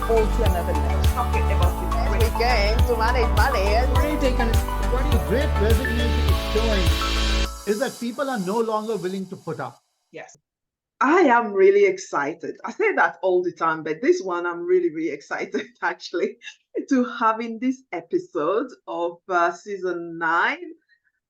all to another level. Talking about As we came to manage money. What the great resignation is showing is that people are no longer willing to put up. yes. I am really excited. I say that all the time, but this one I'm really, really excited actually to having this episode of season 9,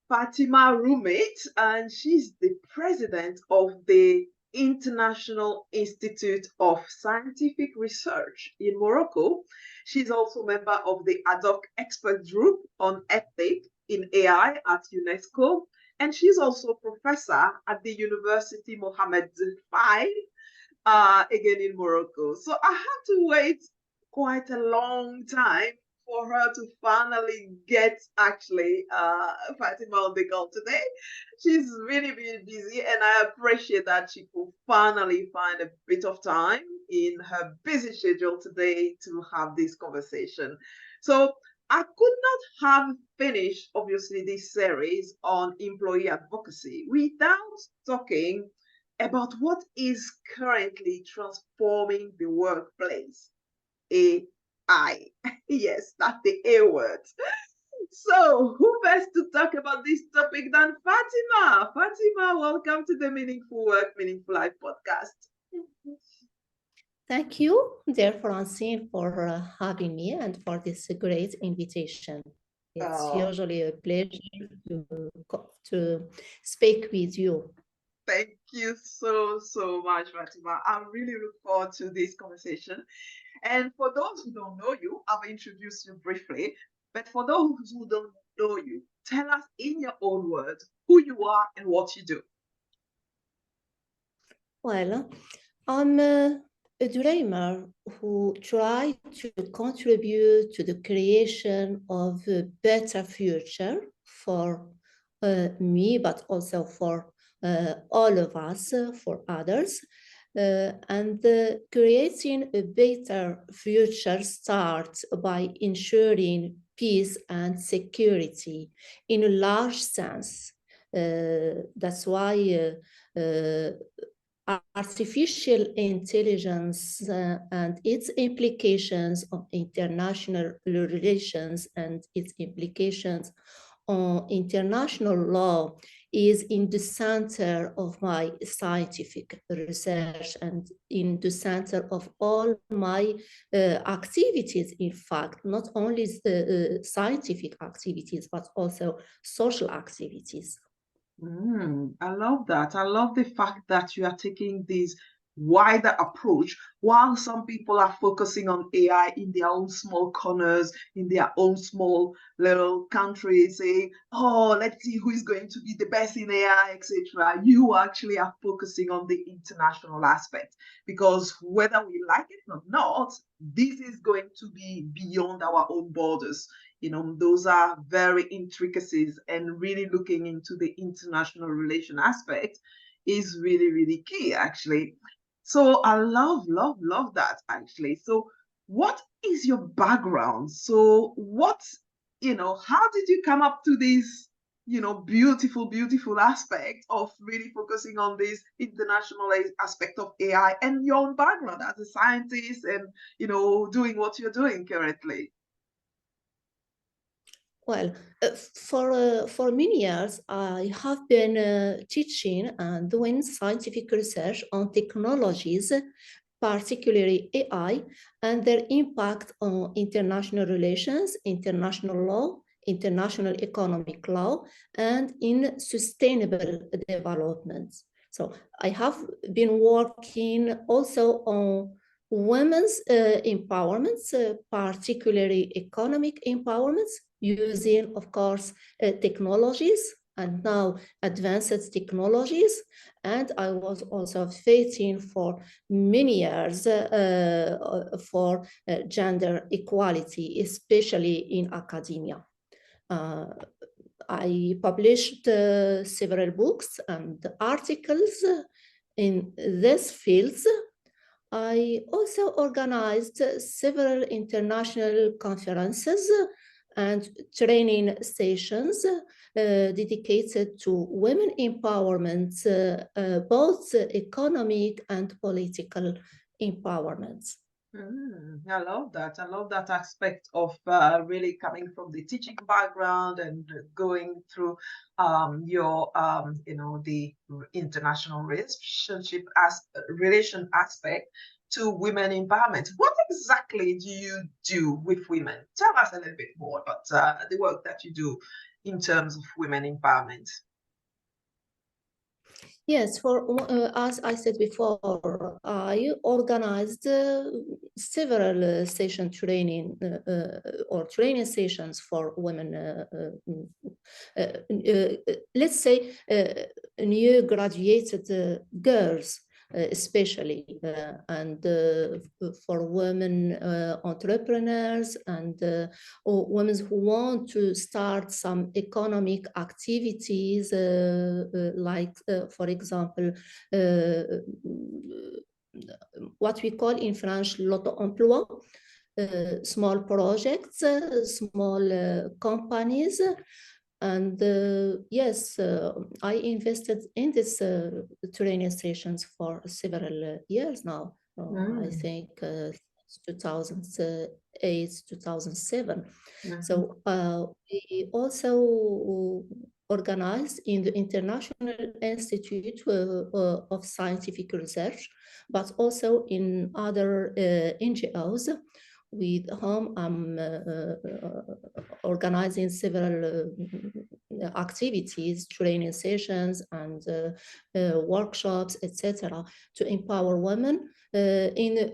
Fatima Roumate, and she's the president of the International Institute of Scientific Research in Morocco. She's also a member of the ad hoc expert group on ethics in AI at UNESCO, and she's also a professor at the University Mohammed V, again in Morocco. So I had to wait quite a long time for her to finally get actually Fatima on the call today. She's really, really busy, and I appreciate that she could finally find a bit of time in her busy schedule today to have this conversation. So I could not have finished, obviously, this series on employee advocacy without talking about what is currently transforming the workplace. AI. Yes, that's the A word. So, who best to talk about this topic than Fatima? Fatima, welcome to the Meaningful Work, Meaningful Life podcast. Thank you, dear Francine, for having me and for this great invitation. It's usually a pleasure to speak with you. Thank you so, so much, Fatima. I really look forward to this conversation. And for those who don't know you, I've introduced you briefly, but for those who don't know you, tell us in your own words who you are and what you do. Well, I'm a dreamer who tries to contribute to the creation of a better future for me, but also for all of us, for others. And creating a better future starts by ensuring peace and security in a large sense. That's why artificial intelligence and its implications on international relations and its implications on international law is in the center of my scientific research and in the center of all my activities, in fact, not only scientific activities, but also social activities. I love that. I love the fact that you are taking this wider approach while some people are focusing on AI in their own small corners, in their own small little countries, saying, oh, let's see who is going to be the best in AI, etc. You actually are focusing on the international aspect because whether we like it or not, this is going to be beyond our own borders. Those are very intricacies, and really looking into the international relation aspect is really, really key, actually. So I love, love, love that, actually. So what is your background? So how did you come up to this, beautiful, beautiful aspect of really focusing on this international aspect of AI and your own background as a scientist and, doing what you're doing currently? Well, for many years, I have been teaching and doing scientific research on technologies, particularly AI, and their impact on international relations, international law, international economic law, and in sustainable development. So I have been working also on women's empowerments, particularly economic empowerments, using, of course, technologies and now advanced technologies. And I was also fighting for many years for gender equality, especially in academia. I published several books and articles in these fields. I also organized several international conferences and training stations dedicated to women empowerment, both economic and political empowerment. I love that. I love that aspect of really coming from the teaching background and going through your, the international relationship as relation aspect to women empowerment. What exactly do you do with women? Tell us a little bit more about the work that you do in terms of women empowerment. Yes, as I said before, I organized several session training or training sessions for women. Let's say new graduated girls. Especially and for women entrepreneurs and or women who want to start some economic activities like for example what we call in French l'auto-emploi, small projects, small companies. And yes, I invested in this training stations for several years now. I think 2008, 2007. So we also organized in the International Institute of Scientific Research, but also in other NGOs with whom I'm organizing several activities, training sessions and workshops, etc., to empower women in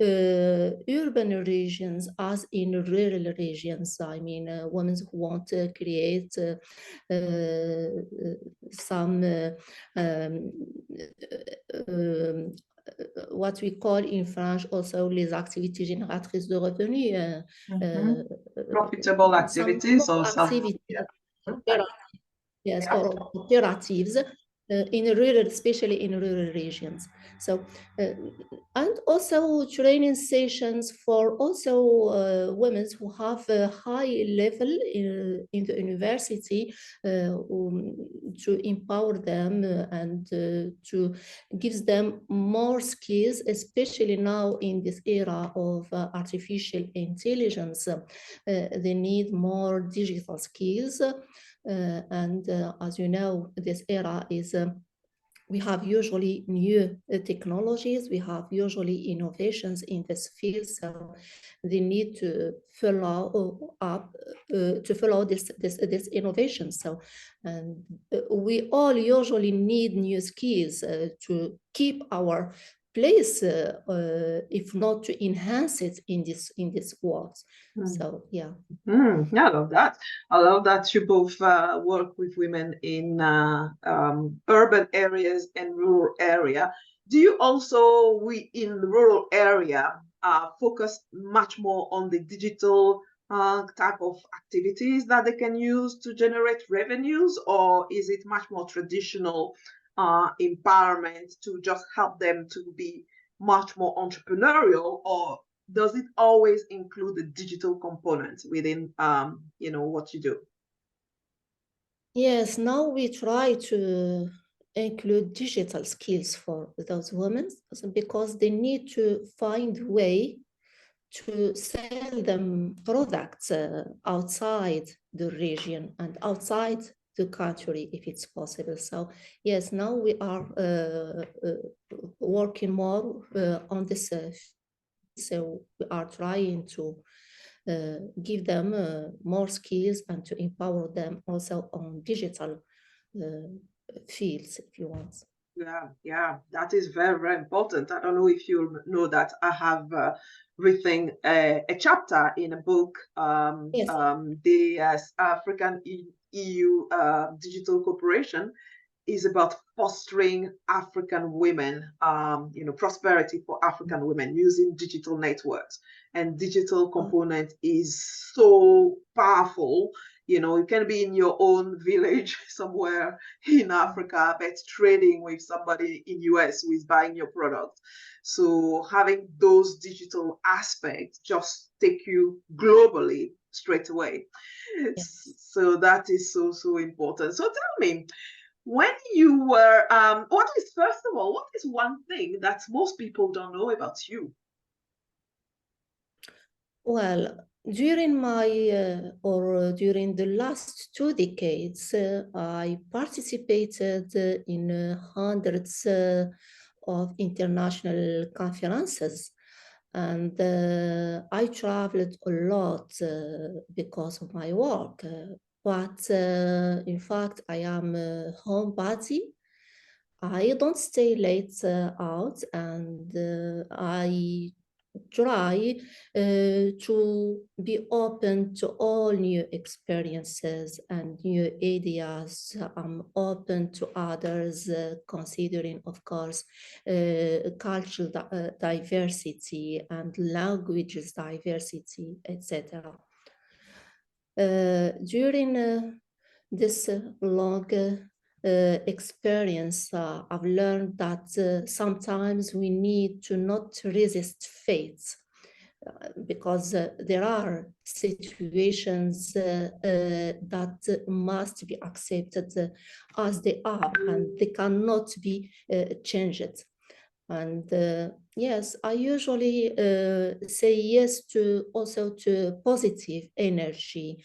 urban regions as in rural regions. I mean, women who want to create some what we call in French also les activités génératrices de revenus. Profitable activities or activities, yeah. Yes, or cooperatives in rural, especially in rural regions. So, and also training sessions for also women who have a high level in the university to empower them and to give them more skills, especially now in this era of artificial intelligence. They need more digital skills. And as you know, this era is we have usually new technologies, we have usually innovations in this field, so they need to follow up to follow this innovation. So, and we all usually need new skills to keep our place, if not to enhance it in this world. So yeah. I love that. I love that you both work with women in urban areas and rural area. Do you also, in rural area, focus much more on the digital type of activities that they can use to generate revenues, or is it much more traditional empowerment to just help them to be much more entrepreneurial, or does it always include the digital component within what you do? Yes, now we try to include digital skills for those women because they need to find a way to sell them products outside the region and outside the country if it's possible. So yes, now we are working more on this. So we are trying to give them more skills and to empower them also on digital fields, if you want. Yeah, that is very, very important. I don't know if you know that I have written a chapter in a book, Yes. The African EU Digital Cooperation is about fostering African women, prosperity for African women using digital networks. And digital component is so powerful. You can be in your own village somewhere in Africa, but trading with somebody in US who is buying your product. So having those digital aspects just take you globally straight away. Yes. So that is so important. So tell me, when you were, first of all, what is one thing that most people don't know about you? Well, during during the last 2 decades, I participated in hundreds of international conferences, and I traveled a lot because of my work. But in fact, I am a homebody. I don't stay late out, and I try to be open to all new experiences and new ideas. I'm open to others, considering, of course, cultural diversity and languages diversity, etc. During this long experience, I've learned that sometimes we need to not resist fate, because there are situations that must be accepted as they are, and they cannot be changed. And yes, I usually say yes to also to positive energy.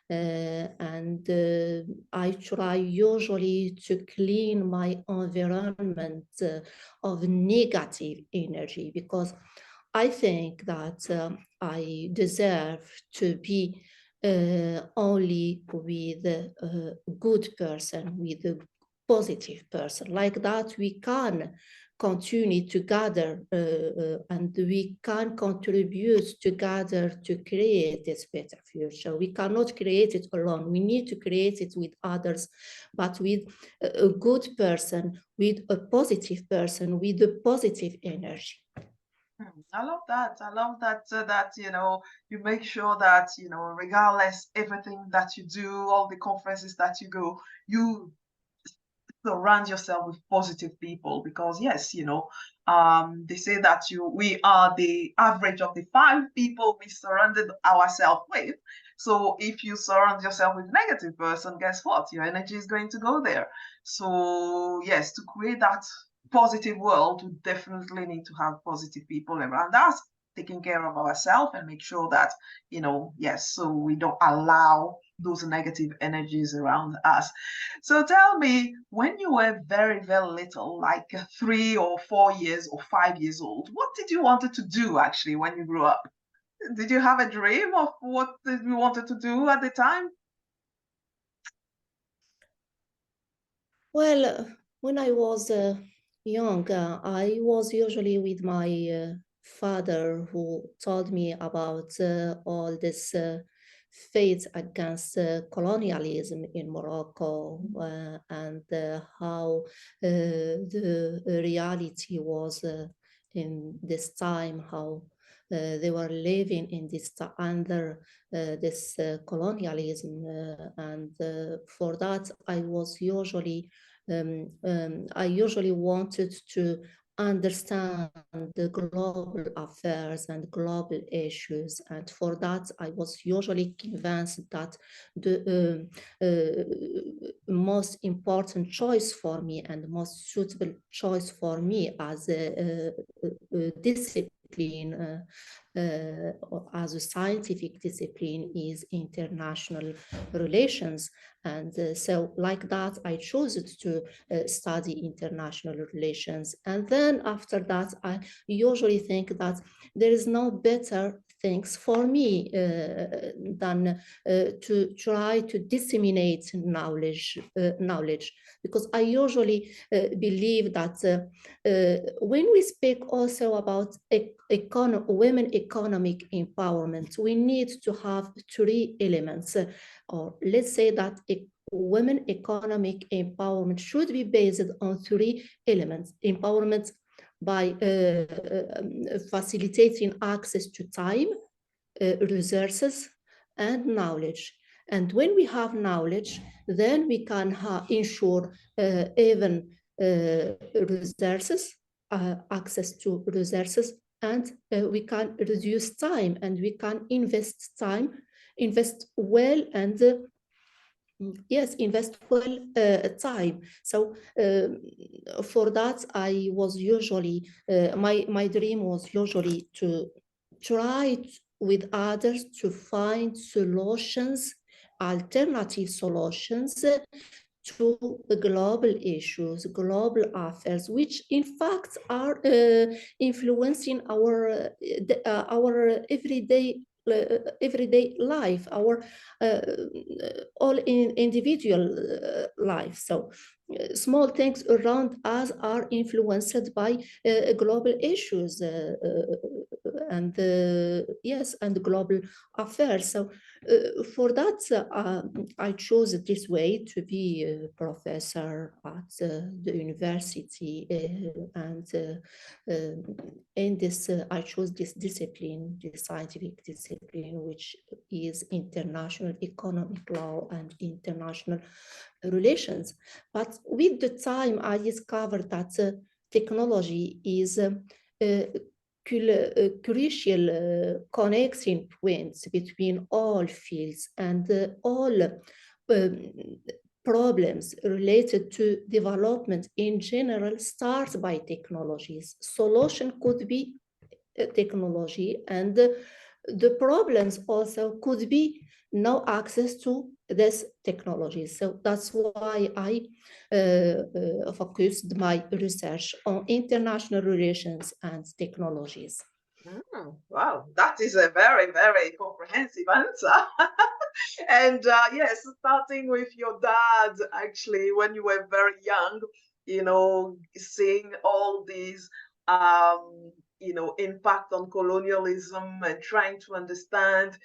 And I try usually to clean my environment of negative energy, because I think that I deserve to be only with a good person, with a positive person. Like that, we can continue together and we can contribute together to create this better future. We cannot create it alone. We need to create it with others, but with a good person, with a positive person, with a positive energy. I love that. I love that, that, you make sure that, regardless everything that you do, all the conferences that you go, you surround yourself with positive people, because yes, they say that we are the average of the 5 people we surrounded ourselves with. So if you surround yourself with a negative person, guess what? Your energy is going to go there. So yes, to create that positive world, we definitely need to have positive people around us, taking care of ourselves and make sure that, yes, so we don't allow those negative energies around us. So tell me, when you were very, very little, like 3 or 4 years or 5 years old, what did you wanted to do actually when you grew up? Did you have a dream of what you wanted to do at the time? Well, when I was young, I was usually with my father, who told me about all this fight against colonialism in Morocco, and how the reality was in this time, how they were living in this under this colonialism, and for that I usually wanted to understand the global affairs and global issues, and for that I was usually convinced that the most important choice for me and most suitable choice for me as a discipline, as a scientific discipline, is international relations. And so like that, I chose to study international relations. And then after that, I usually think that there is no better things for me than to try to disseminate knowledge, because I usually believe that when we speak also about women economic empowerment, we need to have 3 elements, or let's say that women economic empowerment should be based on 3 elements. Empowerment by facilitating access to time, resources, and knowledge. And when we have knowledge, then we can ensure even resources, access to resources, and we can reduce time, and we can invest well, and yes, invest well time. So for that, I was usually my dream was usually to try with others to find solutions, alternative solutions to the global issues, global affairs, which in fact are influencing our everyday life, our all individual life. So small things around us are influenced by global issues and yes, and global affairs. So for that, I chose this way to be a professor at the university, and in this, I chose this discipline, this scientific discipline, which is international economic law and international relations. But with the time, I discovered that technology is crucial connecting points between all fields, and all problems related to development in general start by technologies. Solution could be technology, and the problems also could be no access to this technology. So that's why I focused my research on international relations and technologies. Wow, that is a very, very comprehensive answer. And yes, starting with your dad, actually, when you were very young, seeing all these, impact on colonialism and trying to understand,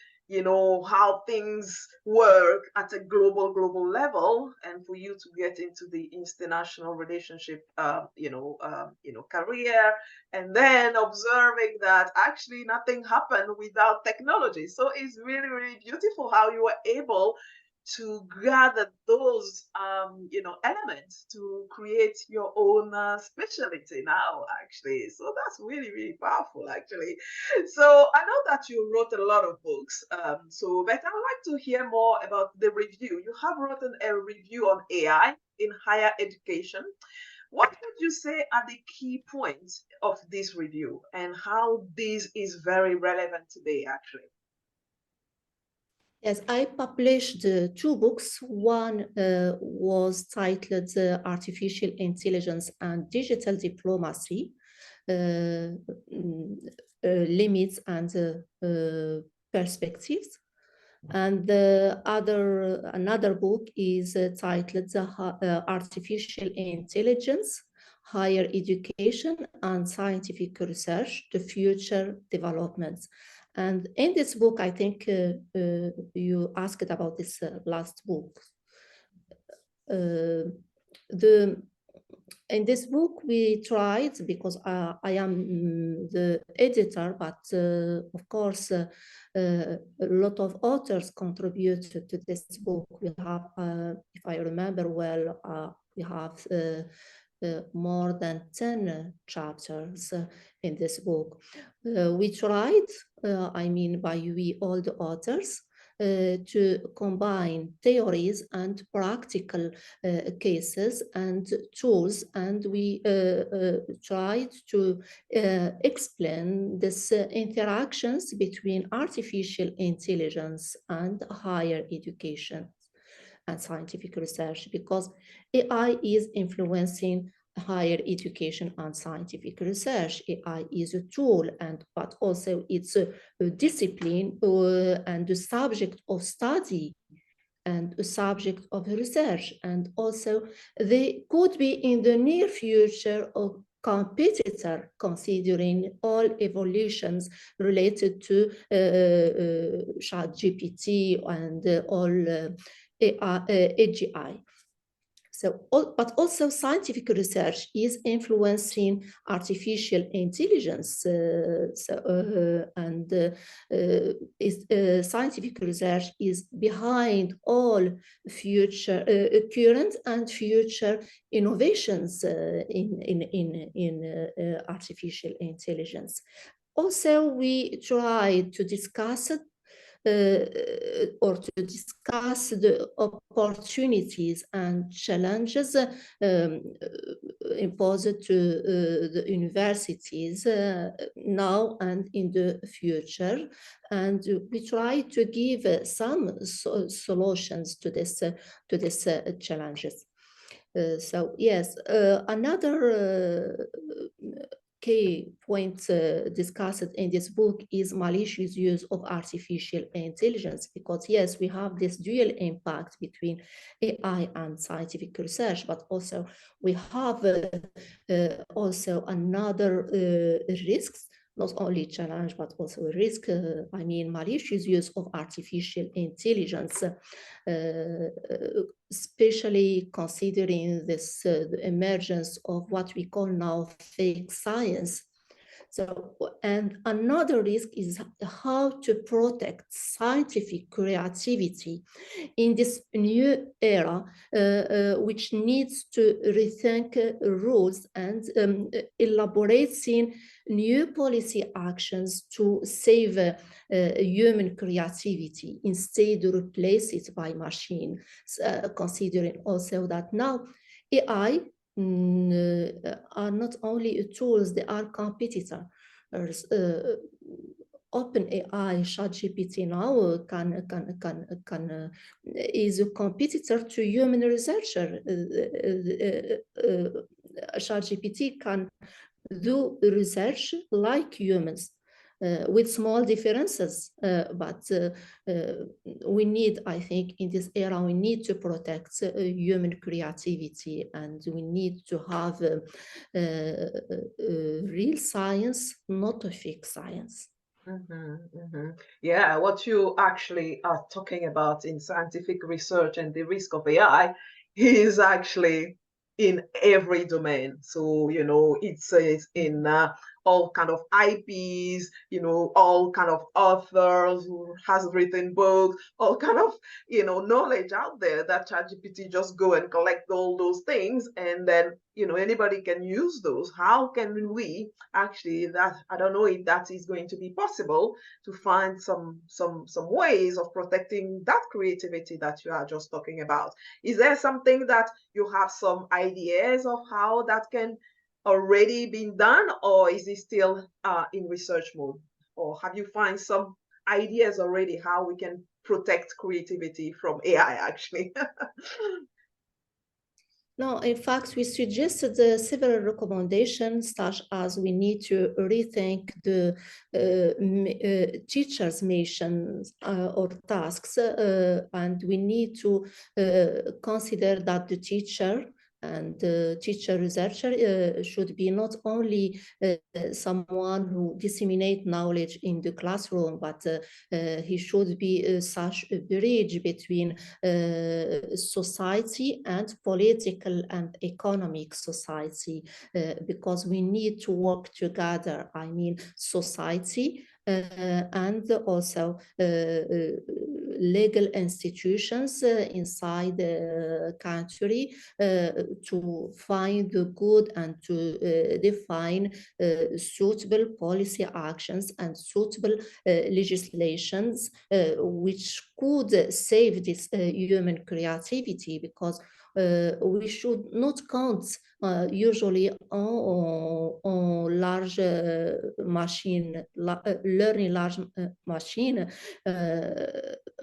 how things work at a global level, and for you to get into the international relationship, career, and then observing that actually nothing happened without technology. So it's really, really beautiful how you were able to gather those elements to create your own specialty now, actually. So that's really, really powerful, actually. So I know that you wrote a lot of books, but I would like to hear more about the review. You have written a review on AI in higher education. What would you say are the key points of this review, and how this is very relevant today, actually? Yes, I published two books. One was titled Artificial Intelligence and Digital Diplomacy, Limits and Perspectives. And another book is titled Artificial Intelligence, Higher Education and Scientific Research, the Future Developments. And in this book, I think you asked about this last book. In this book, we tried, because I am the editor, but of course, a lot of authors contributed to this book. We have, if I remember well, we have more than 10 chapters in this book. We tried, by we, all the authors, to combine theories and practical cases and tools, and we tried to explain these interactions between artificial intelligence and higher education and scientific research, because AI is influencing higher education and scientific research. AI is a tool, but also it's a discipline and a subject of study and a subject of research. And also they could be in the near future a competitor, considering all evolutions related to ChatGPT and all AGI. So, but also scientific research is influencing artificial intelligence, scientific research is behind all future, current and future innovations in artificial intelligence. Also, we try to discuss or to discuss the opportunities and challenges imposed to the universities now and in the future. And we try to give some solutions to this challenges. So yes, another key point discussed in this book is malicious use of artificial intelligence, because yes, we have this dual impact between AI and scientific research, but also we have also another risks, not only challenge, but also risk, I mean, malicious use of artificial intelligence, especially considering this the emergence of what we call now fake science. So, and another risk is how to protect scientific creativity in this new era, which needs to rethink rules and elaborating new policy actions to save human creativity instead of replace it by machine, considering also that now AI are not only tools, they are competitors. OpenAI, ChatGPT now is a competitor to human researcher. ChatGPT can do research like humans. With small differences, but we need, I think, in this era, we need to protect human creativity, and we need to have real science, not a fake science. Yeah, what you actually are talking about in scientific research and the risk of AI is actually in every domain. So, it's in all kind of IPs, all kind of authors who has written books, all kind of, knowledge out there that ChatGPT just go and collect all those things, and then, anybody can use those. How can we actually, that I don't know if that is going to be possible, to find some ways of protecting that creativity that you are just talking about? Is there something that you have some ideas of how that can already been done, or is it still in research mode? Or have you find some ideas already how we can protect creativity from AI actually? No, in fact, we suggested several recommendations, such as we need to rethink the teachers' missions or tasks, and we need to consider that the teacher and the teacher researcher should be not only someone who disseminates knowledge in the classroom, but he should be such a bridge between society and political and economic society, because we need to work together. I mean, society and also legal institutions inside the country to find the good and to define suitable policy actions and suitable legislations which could save this human creativity, because we should not count usually on large machine, learning large machine.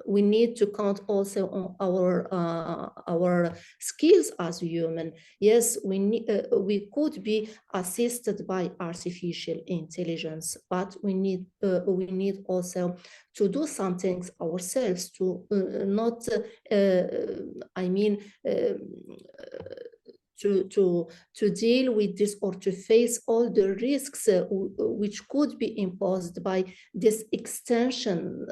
We need to count also on our skills as human. Yes, we could be assisted by artificial intelligence, but we need also to do some things ourselves to not, I mean, to deal with this or to face all the risks which could be imposed by this extension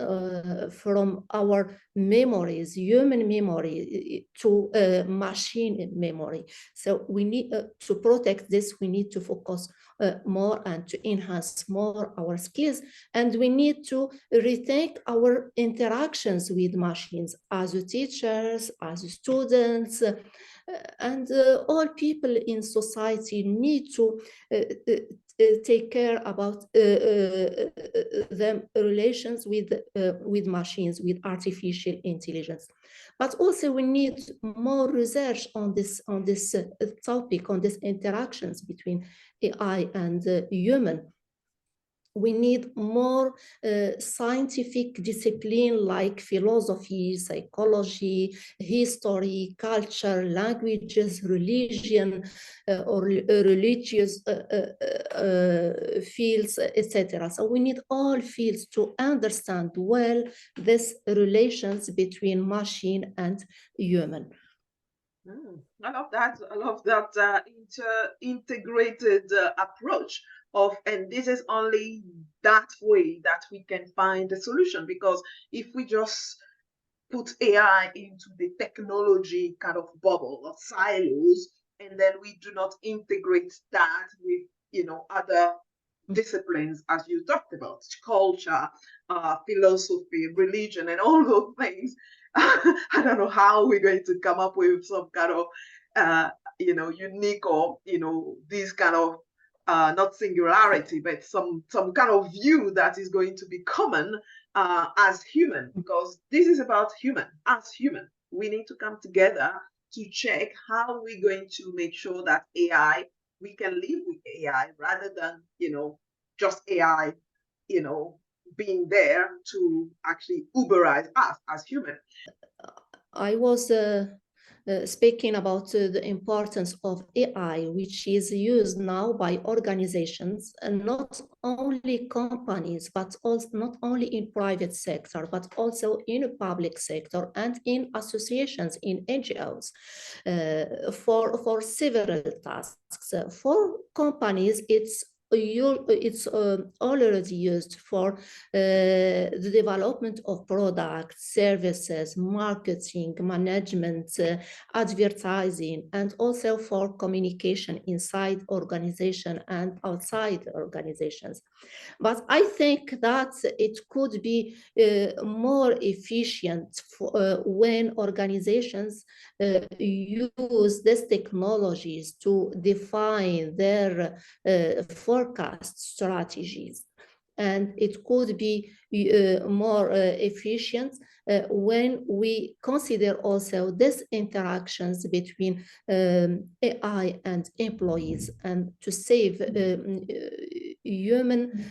from our memories, human memory, to machine memory. So we need to protect this. We need to focus more and to enhance more our skills, and we need to rethink our interactions with machines as teachers, as students, and all people in society need to take care about the relations with machines, with artificial intelligence. But also we need more research on this topic, on these interactions between AI and human. We need more scientific discipline like philosophy, psychology, history, culture, languages, religion, or religious fields, etc. So we need all fields to understand well these relations between machine and human. I love that. I love that integrated approach of, and this is only that way that we can find a solution. Because if we just put AI into the technology kind of bubble or silos, and then we do not integrate that with, other disciplines, as you talked about, culture, philosophy, religion, and all those things, I don't know how we're going to come up with some kind of, unique or, this kind of, not singularity, but some kind of view that is going to be common as human, because this is about human. As human, we need to come together to check how we're going to make sure that we can live with AI rather than, just AI, being there to actually Uberize us as human. I was speaking about the importance of AI, which is used now by organizations, and not only companies, but also not only in private sector, but also in public sector and in associations, in NGOs, for several tasks. For companies, it's already used for the development of products, services, marketing, management, advertising, and also for communication inside organization and outside organizations. But I think that it could be more efficient when organizations use these technologies to define their forecast strategies. And it could be more efficient when we consider also these interactions between AI and employees, and to save human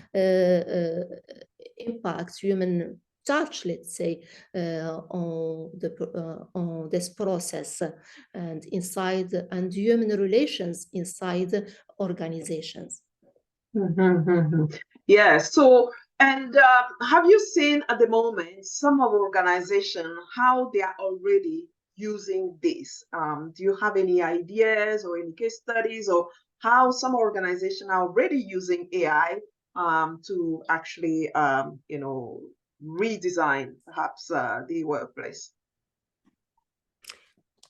impact, human touch, let's say, on this process and human relations inside organizations. Yeah. So, and have you seen at the moment some of the organizations how they are already using this? Do you have any ideas or any case studies, or how some organizations are already using AI to actually, redesign perhaps the workplace?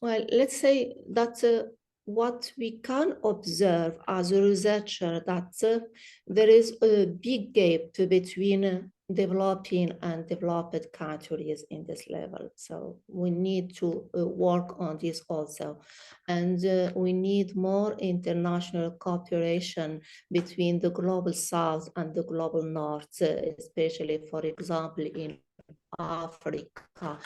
Well, let's say that what we can observe as a researcher, that there is a big gap between developing and developed countries in this level. So we need to work on this also. And we need more international cooperation between the global south and the global north, especially, for example, in Africa,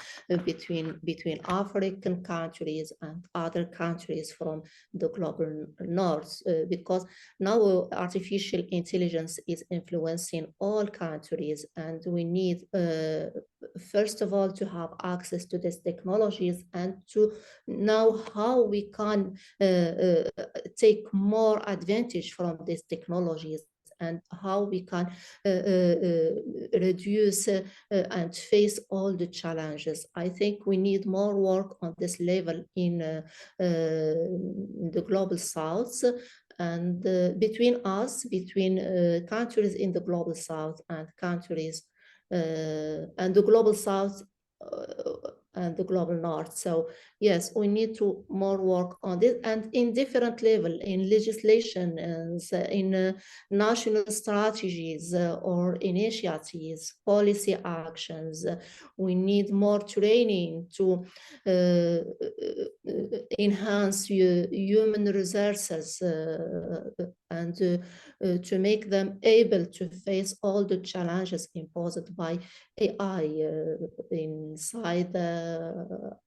between African countries and other countries from the global north, because now artificial intelligence is influencing all countries, and we need first of all to have access to these technologies and to know how we can take more advantage from these technologies, and how we can reduce and face all the challenges. I think we need more work on this level in the global south, and between countries in the global south and countries and the global south and the global north. So yes, we need to more work on this, and in different level, in legislation and in national strategies or initiatives, policy actions. We need more training to enhance human resources and and to make them able to face all the challenges imposed by AI inside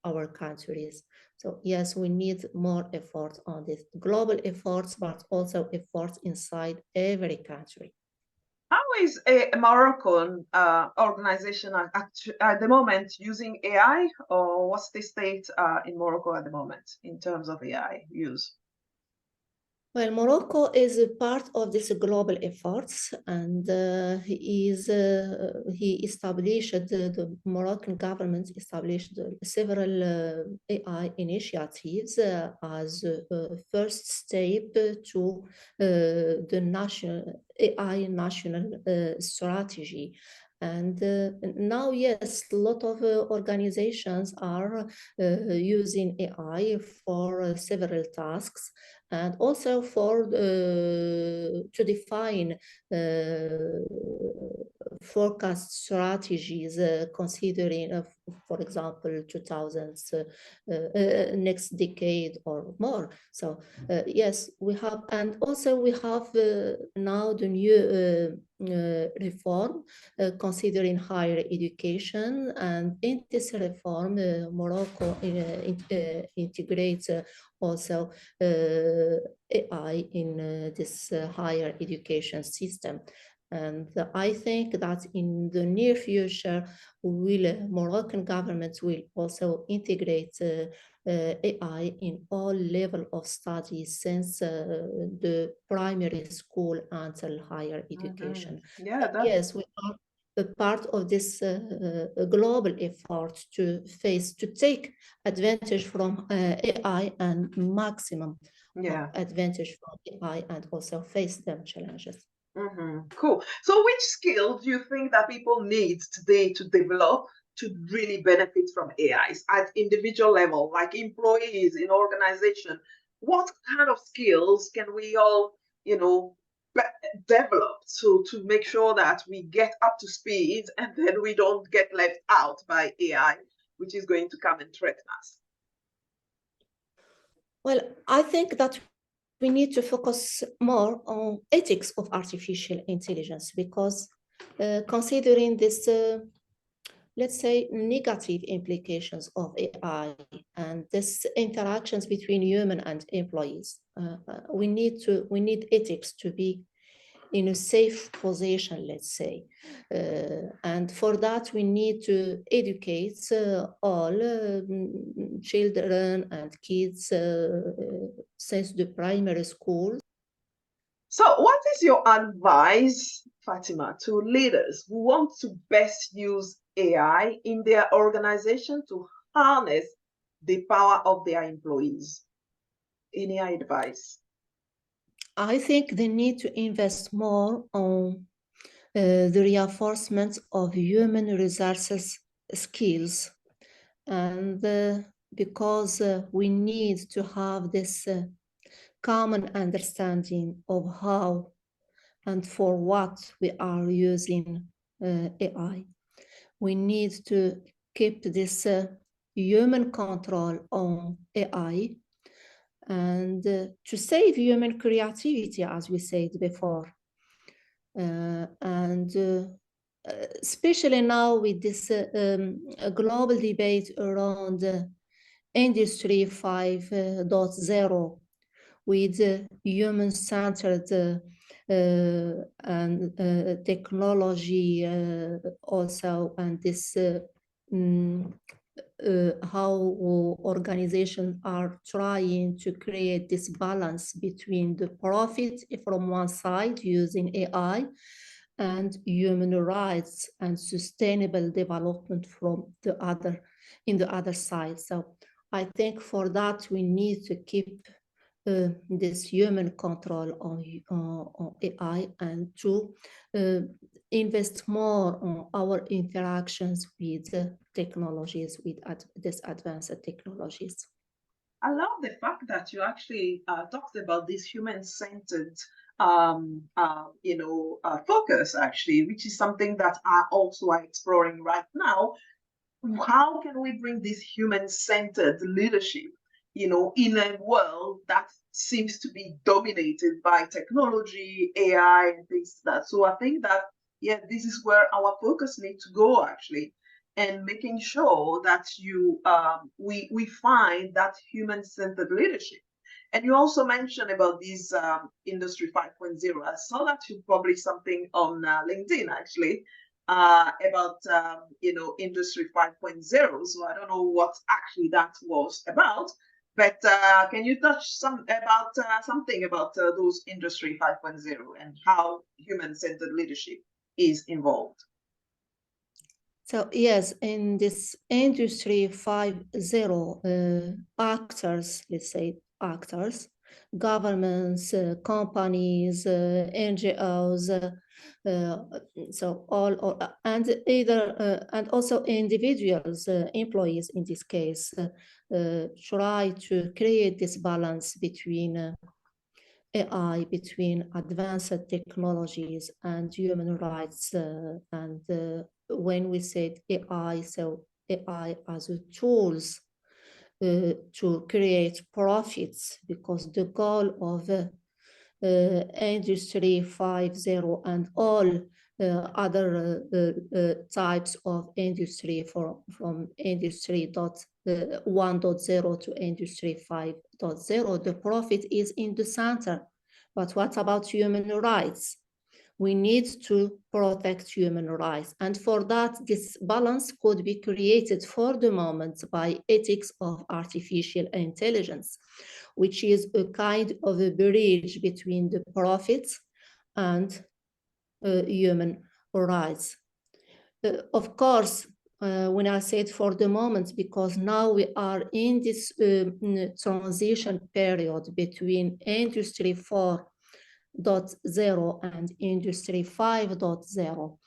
our countries. So yes, we need more effort on this, global efforts, but also efforts inside every country. How is a Moroccan organization at the moment using AI, or what's the state in Morocco at the moment in terms of AI use? Well, Morocco is a part of this global efforts, and he established the Moroccan government established several AI initiatives as a first step to the national AI national strategy. And now, yes, a lot of organizations are using AI for several tasks, and also for to define forecast strategies, considering, for example, 2000s, next decade or more. So yes, we have, and also we have now the new reform considering higher education, and in this reform, Morocco integrates also AI in this higher education system. And I think that in the near future, Moroccan governments will also integrate AI in all level of studies, since the primary school until higher education. Yeah, Yes, we are a part of this global effort to take advantage from AI and maximum advantage from AI, and also face them challenges. Cool. So which skill do you think that people need today to develop to really benefit from AIs at individual level, like employees in organization? What kind of skills can we all, develop to make sure that we get up to speed and then we don't get left out by AI, which is going to come and threaten us? Well, I think that we need to focus more on ethics of artificial intelligence, because considering this, let's say, negative implications of AI and this interactions between human and employees, we need ethics to be in a safe position, let's say. And for that, we need to educate all children and kids since the primary school. So what is your advice, Fatima, to leaders who want to best use AI in their organization to harness the power of their employees? Any advice? I think they need to invest more on the reinforcement of human resources skills, and because we need to have this common understanding of how and for what we are using AI. We need to keep this human control on AI, and to save human creativity, as we said before. And especially now with this global debate around Industry 5.0, with human-centered and technology also, and this how organizations are trying to create this balance between the profit from one side using AI and human rights and sustainable development from the other side. So I think for that we need to keep this human control on AI, and to invest more on our interactions with technologies, with these advanced technologies. I love the fact that you actually talked about this human-centered focus, actually, which is something that I also are exploring right now. How can we bring this human-centered leadership in a world that seems to be dominated by technology, AI, and things like that. So I think that, yeah, this is where our focus needs to go, actually, and making sure that we find that human-centered leadership. And you also mentioned about this Industry 5.0. I saw that you published something on LinkedIn, actually, about Industry 5.0. So I don't know what actually that was about, but can you touch something about those Industry 5.0 and how human-centered leadership is involved? So yes, in this Industry 5.0, actors, let's say actors, governments, companies, NGOs, so all and also individuals, employees in this case, try to create this balance between AI, between advanced technologies and human rights. And when we said AI, so AI as a tools to create profits, because the goal of Industry 5.0 and all other types of industry from Industry 1.0 to Industry 5.0, the profit is in the center. But what about human rights? We need to protect human rights. And for that, this balance could be created for the moment by ethics of artificial intelligence, which is a kind of a bridge between the profits and human rights. Of course, when I said for the moment, because now we are in this transition period between Industry 4.0 and Industry 5.0.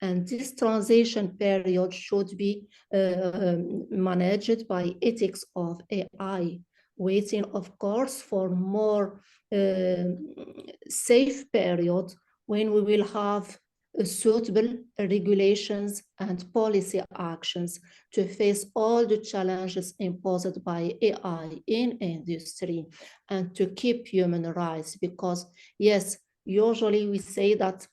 And this transition period should be managed by ethics of AI, waiting, of course, for more safe period when we will have suitable regulations and policy actions to face all the challenges imposed by AI in industry and to keep human rights. Because yes, usually we say that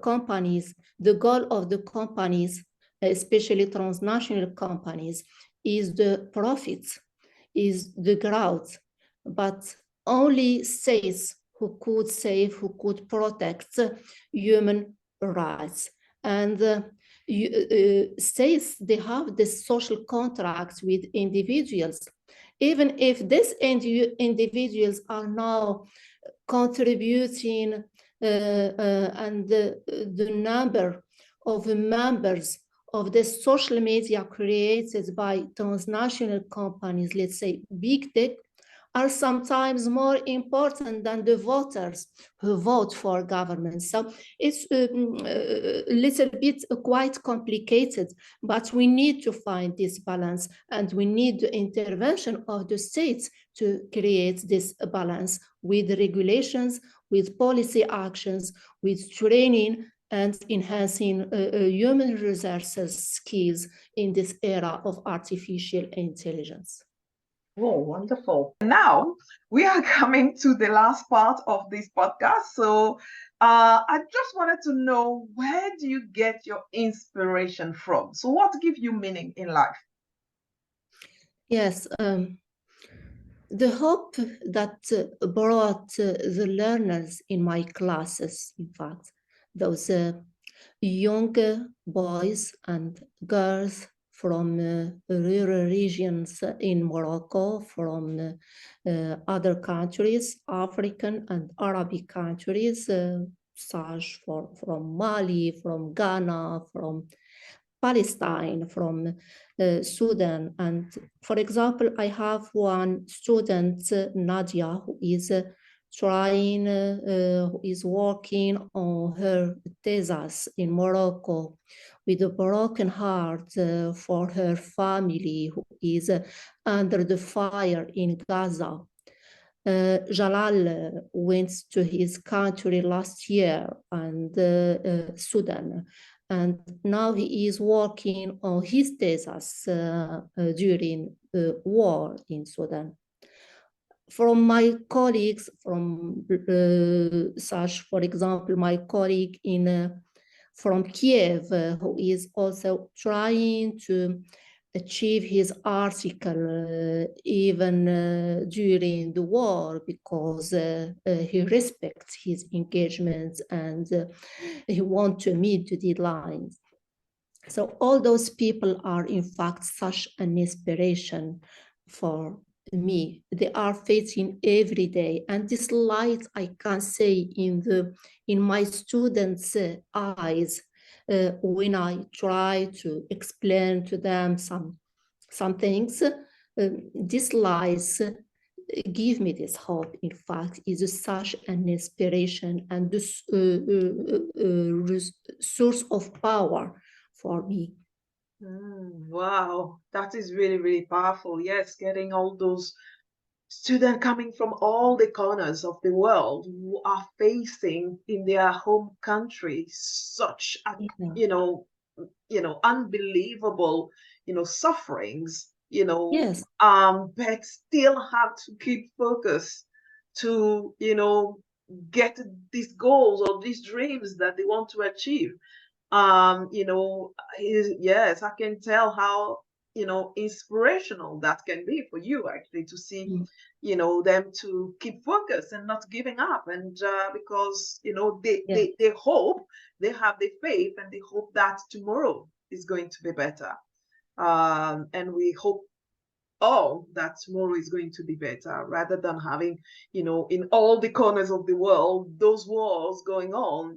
companies, the goal of the companies, especially transnational companies, is the profits, is the growth, but only states who could save, who could protect human rights. And states, they have this social contract with individuals. Even if these individuals are now contributing and the number of members of the social media created by transnational companies, let's say big tech, are sometimes more important than the voters who vote for government. So it's a little bit quite complicated, but we need to find this balance, and we need the intervention of the states to create this balance with regulations, with policy actions, with training, and enhancing human resources skills in this era of artificial intelligence. Oh, wonderful. Now we are coming to the last part of this podcast. So I just wanted to know, where do you get your inspiration from? So what gives you meaning in life? Yes, the hope that brought the learners in my classes, in fact, those young boys and girls from rural regions in Morocco, from other countries, African and Arabic countries, such from Mali, from Ghana, from Palestine, from Sudan. And for example, I have one student, Nadia, who is trying, who is working on her thesis in Morocco with a broken heart for her family who is under the fire in Gaza. Jalal went to his country last year, and Sudan, and now he is working on his thesis during the war in Sudan. From my colleagues, from such, for example, my colleague from Kiev, who is also trying to achieve his article even during the war, because he respects his engagements and he wants to meet the deadlines. So all those people are in fact such an inspiration for me. They are facing every day, and this light I can say in my students' eyes when I try to explain to them some things. This light give me this hope. In fact, is such an inspiration and this source of power for me. Wow, that is really, really powerful. Yes, getting all those students coming from all the corners of the world who are facing in their home country such a, unbelievable, sufferings, Yes. but still have to keep focus to, get these goals or these dreams that they want to achieve. Yes, I can tell how, inspirational that can be for you actually to see, them to keep focus and not giving up. And because, they hope, they have the faith and they hope that tomorrow is going to be better. And we hope all that tomorrow is going to be better rather than having, in all the corners of the world, those wars going on,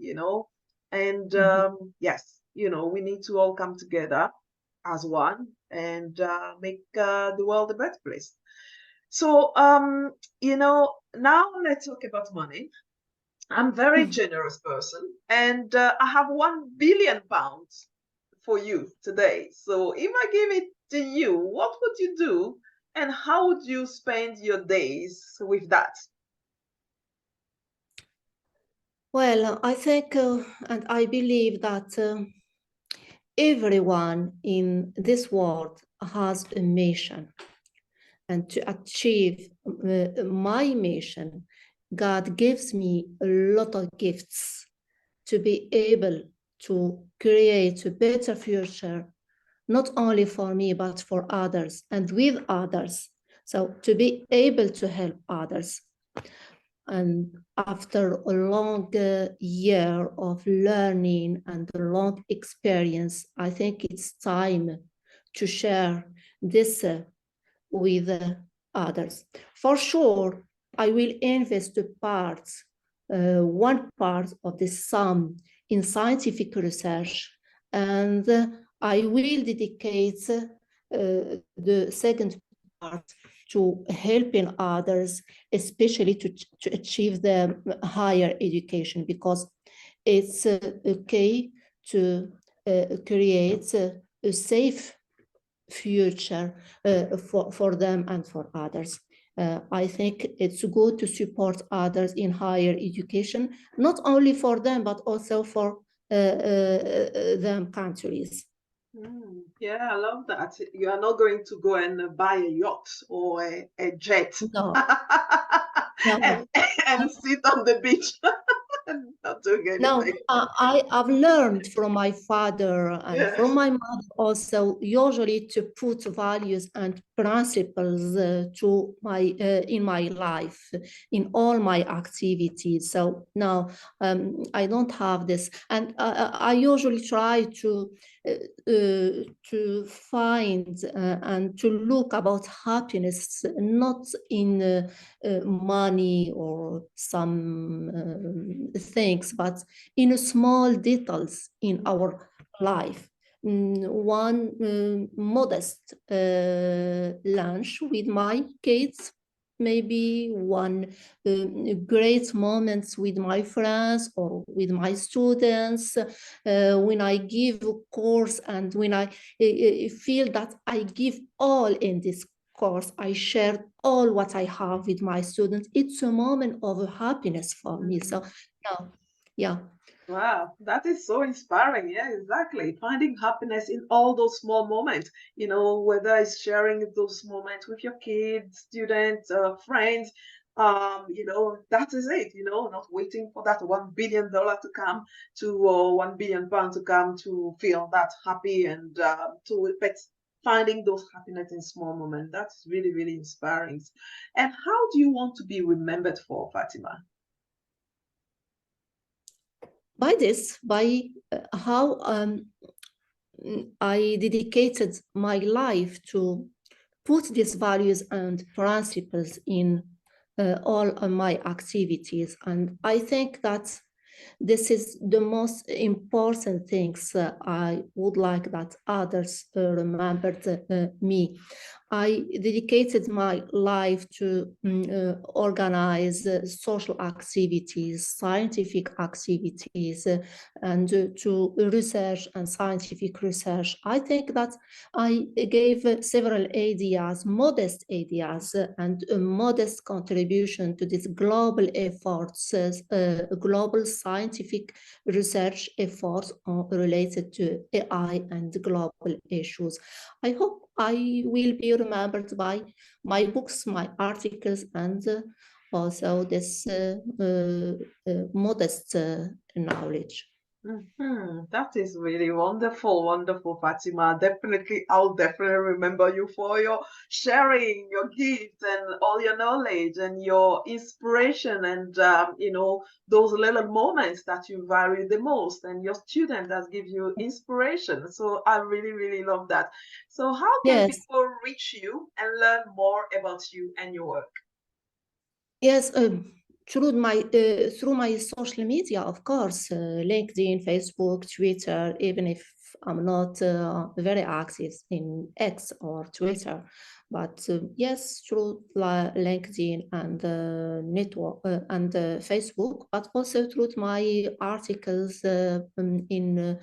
and yes, we need to all come together as one and make the world a better place. So, now let's talk about money. I'm a very generous person, and I have £1 billion for you today. So if I give it to you, what would you do, and how would you spend your days with that? Well, I think and I believe that everyone in this world has a mission. And to achieve my mission, God gives me a lot of gifts to be able to create a better future, not only for me, but for others and with others. So to be able to help others. And after a long year of learning and a long experience, I think it's time to share this with others. For sure, I will invest one part of the sum in scientific research, and I will dedicate the second part to helping others, especially to achieve the higher education, because it's okay to create a safe future for them and for others. I think it's good to support others in higher education, not only for them, but also for them countries. Yeah, I love that. You are not going to go and buy a yacht or a jet No, no. and sit on the beach and not doing No, anything. I've learned from my father and Yes. from my mother also, usually to put values and principles in my life, in all my activities. So now I don't have this, and I usually try to find and to look about happiness not in money or some things, but in small details in our life. One modest lunch with my kids, maybe one great moments with my friends or with my students, when I give a course and when I feel that I give all in this course, I share all what I have with my students. It's a moment of happiness for me. So now Yeah. Wow, that is so inspiring. Yeah, exactly. Finding happiness in all those small moments, whether it's sharing those moments with your kids, students, friends, that is it, not waiting for that $1 billion to come to, or £1 billion to come to feel that happy and but finding those happiness in small moments. That's really, really inspiring. And how do you want to be remembered for, Fatima? By how I dedicated my life to put these values and principles in all of my activities. And I think that this is the most important things I would like that others remembered me. I dedicated my life to organize social activities, scientific activities, and to research and scientific research. I think that I gave several ideas, modest ideas, and a modest contribution to this global efforts, global scientific research efforts related to AI and global issues. I hope I will be remembered by my books, my articles, and also this modest knowledge. That is really wonderful, wonderful, Fatima. I'll definitely remember you for your sharing your gifts and all your knowledge and your inspiration and those little moments that you value the most and your student that give you inspiration. So I really, really love that. So how can Yes. people reach you and learn more about you and your work? Yes, through my social media, of course, LinkedIn, Facebook, Twitter. Even if I'm not very active in X or Twitter, but yes, through LinkedIn and network and Facebook, but also through my articles in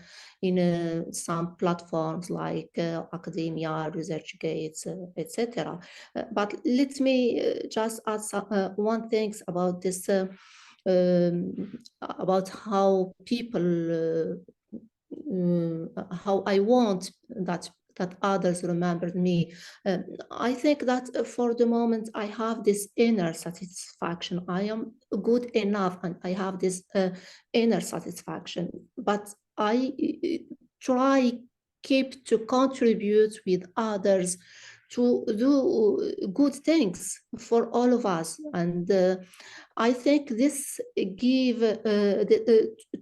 some platforms like academia, ResearchGate, etc. But let me just add one thing about this, about how people, how I want that others remembered me. I think that for the moment I have this inner satisfaction. I am good enough, and I have this inner satisfaction. But I try keep to contribute with others to do good things for all of us. And I think this give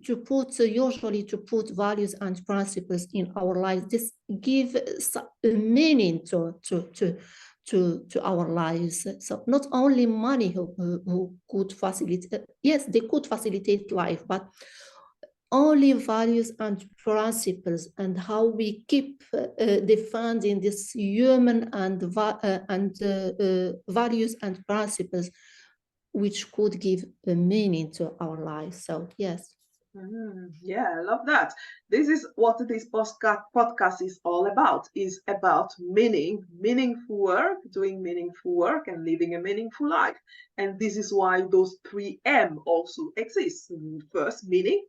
to put usually to put values and principles in our lives. This give meaning to our lives. So not only money who could facilitate, yes, they could facilitate life, but only values and principles, and how we keep defending this human and values and principles which could give a meaning to our lives. So yes. Yeah, I love that. This is what this podcast is all about. Is about meaning, meaningful work, doing meaningful work, and living a meaningful life. And this is why those 3M also exist. First, meaning.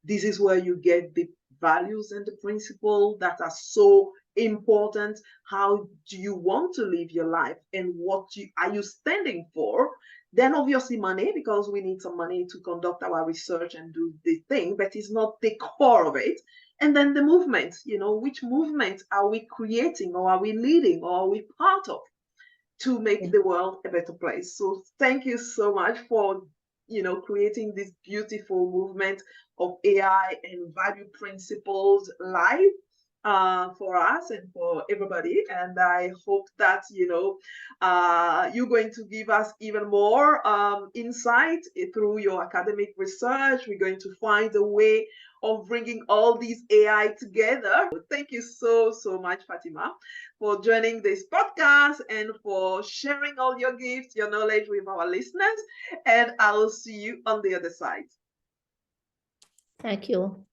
This is where you get the values and the principles that are so important. How do you want to live your life, and are you standing for? Then obviously money, because we need some money to conduct our research and do the thing, but it's not the core of it. And then the movement, which movement are we creating, or are we leading, or are we part of, to make the world a better place? So thank you so much for creating this beautiful movement of AI and value principles live for us and for everybody. And I hope that you're going to give us even more insight through your academic research. We're going to find a way of bringing all these AI together. Thank you so, so much, Fatima, for joining this podcast and for sharing all your gifts, your knowledge with our listeners. And I will see you on the other side. Thank you.